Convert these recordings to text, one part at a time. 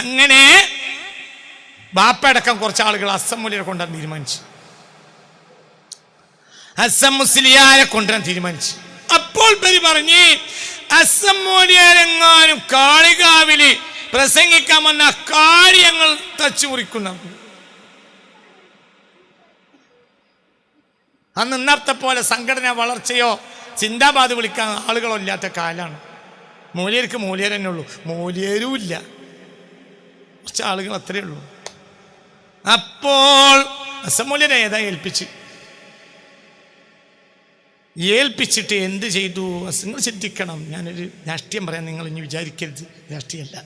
അങ്ങനെ ബാപ്പയടക്കം കുറച്ച് ആളുകൾ ഹസ്സൻ മൗലവിയെ കൊണ്ടുവരാൻ തീരുമാനിച്ചു. ഹസ്സൻ മുസ്ലിയാരെ കൊണ്ടുവരാൻ തീരുമാനിച്ചു. അപ്പോൾ പേര് പറഞ്ഞ് ഹസ്സൻ മൗലവിയെങ്ങാനും കാളികാവില് പ്രസംഗിക്കാൻ വന്ന കാര്യങ്ങൾ തച്ചു മുറിക്കുന്ന അന്ന് ഇന്നത്തെ പോലെ സംഘടന വളർച്ചയോ ചിന്താബാധ വിളിക്കാൻ ആളുകളോ ഇല്ലാത്ത കാലാണ്. മൂല്യർക്ക് മൂല്യർ തന്നെ ഉള്ളൂ, മൂല്യരും ഇല്ല, കുറച്ച് ആളുകൾ അത്രയേ ഉള്ളൂ. അപ്പോൾ അസമൂല്യനെ ഏതാ ഏൽപ്പിച്ചിട്ട് എന്ത് ചെയ്തു? നിങ്ങൾ ചിന്തിക്കണം. ഞാനൊരു രാഷ്ട്രീയം പറയാൻ നിങ്ങൾ ഇനി വിചാരിക്കരുത്, രാഷ്ട്രീയമല്ല.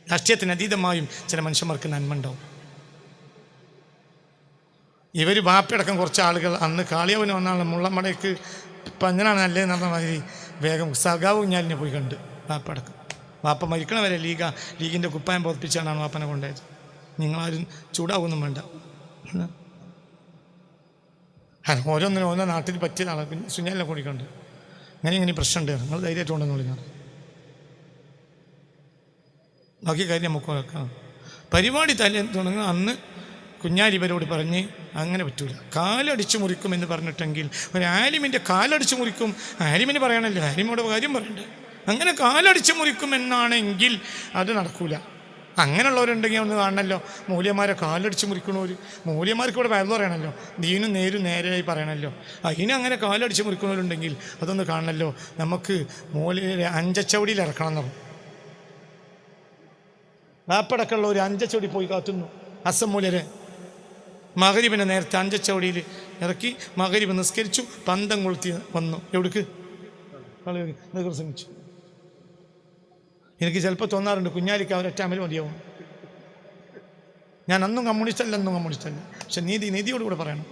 രാഷ്ട്രീയത്തിന് അതീതമായും ചില മനുഷ്യന്മാർക്ക് നന്മ ഉണ്ടാവും. ഇവർ ബാപ്പയടക്കം കുറച്ച് ആളുകൾ അന്ന് കാളിയവന് വന്നാണ് മുള്ളമ്മടയ്ക്ക് പഞ്ഞനാണ് നല്ലതെന്ന് പറഞ്ഞ മാതിരി വേഗം സഖാവ് കുഞ്ഞാലിനെ പോയി കണ്ട് ബാപ്പടക്കം. ബാപ്പ മരിക്കണ വരെ ലീഗിൻ്റെ കുപ്പായം ബോധിപ്പിച്ചാണ് ബാപ്പനെ കൊണ്ടുപോയത്. നിങ്ങളാരും ചൂടാവൊന്നും വേണ്ട. ഓരോന്നിനും ഓരോ നാട്ടിൽ പറ്റിയതാണ്. പിന്നെ സുഞ്ഞാലിനെ കൂടിക്കൊണ്ട് ഇങ്ങനെ പ്രശ്നമുണ്ട്, നിങ്ങൾ ധൈര്യമായിട്ടുണ്ടെന്ന് വിളിക്കണം. ബാക്കി കാര്യം നമുക്ക് നോക്കാം. പരിപാടി തലേ തുടങ്ങുക അന്ന് കുഞ്ഞാലി ഇവരോട് പറഞ്ഞ് അങ്ങനെ പറ്റൂല, കാലടിച്ചു മുറിക്കും എന്ന് പറഞ്ഞിട്ടെങ്കിൽ ഒരു ആലിമിൻ്റെ കാലടിച്ചു മുറിക്കും. ആലിമിന് പറയണല്ലോ, ആലിമോട് കാര്യം പറയണ്ടേ. അങ്ങനെ കാലടിച്ചു മുറിക്കും എന്നാണെങ്കിൽ അത് നടക്കൂല. അങ്ങനെയുള്ളവരുണ്ടെങ്കിൽ ഒന്ന് കാണണമല്ലോ, മൂല്യന്മാരെ കാലടിച്ച് മുറിക്കണവർ. മൂല്യന്മാർക്ക് ഇവിടെ വയറു പറയണമല്ലോ, ദീനും നേരെയായി പറയണമല്ലോ. അതിനങ്ങനെ കാലടിച്ച് മുറിക്കുന്നവരുണ്ടെങ്കിൽ അതൊന്ന് കാണണമല്ലോ. നമുക്ക് മൂല്യ അഞ്ചച്ചവടിയിൽ ഇറക്കണം എന്ന് പറഞ്ഞു. വാപ്പടക്കമുള്ള ഒരു അഞ്ചച്ചവടി പോയി കാത്തുന്നു ഹസ്സൻ മൂല്യരെ. മഗ്‌രിബിനെ നേരത്തെ അഞ്ചച്ചവടിയിൽ ഇറക്കി മഗ്‌രിബ് നിസ്കരിച്ചു, പന്തം കൊളുത്തി വന്നു. എവിടേക്ക് പ്രസംഗിച്ചു. എനിക്ക് ചിലപ്പോൾ തോന്നാറുണ്ട് കുഞ്ഞാലിക്ക് അവരൊറ്റ അമൽ മതിയാവും. ഞാൻ അന്നും കമ്മ്യൂണിസ്റ്റ് അല്ല, പക്ഷെ നീതിയോടുകൂടെ പറയണം.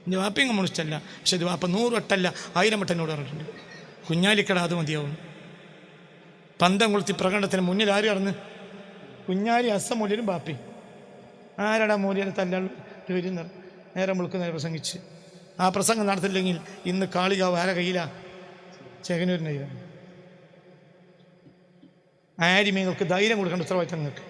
എൻ്റെ വാപ്പയും കമ്മ്യൂണിസ്റ്റ് അല്ല, പക്ഷെ ഇത് വാപ്പ 100 വട്ടല്ല 1000 വട്ടം എന്നോട് പറഞ്ഞിട്ടുണ്ട്. കുഞ്ഞാലിക്കട അത് മതിയാവും. പന്തം കൊളുത്തി പ്രകടനത്തിന് മുന്നിൽ ആര് കടന്ന്? കുഞ്ഞാലി, ഹസ്സൻ മൂല്യരും ബാപ്പി. ആരാടാ മൂല്യരെ തല്ലാൾ വരുന്നത്? നേരം മുളുക്കുന്ന പ്രസംഗിച്ച് ആ പ്രസംഗം നടത്തില്ലെങ്കിൽ ഇന്ന് കാളികാവ് ആരെ കയ്യിലാ? ചേകനൂരിൻ്റെ കയ്യിലാണ്. ആരിമേങ്ങൾക്ക് ധൈര്യം കൊടുക്കേണ്ട ഉത്തരവാദിത്തം നിങ്ങൾക്ക്.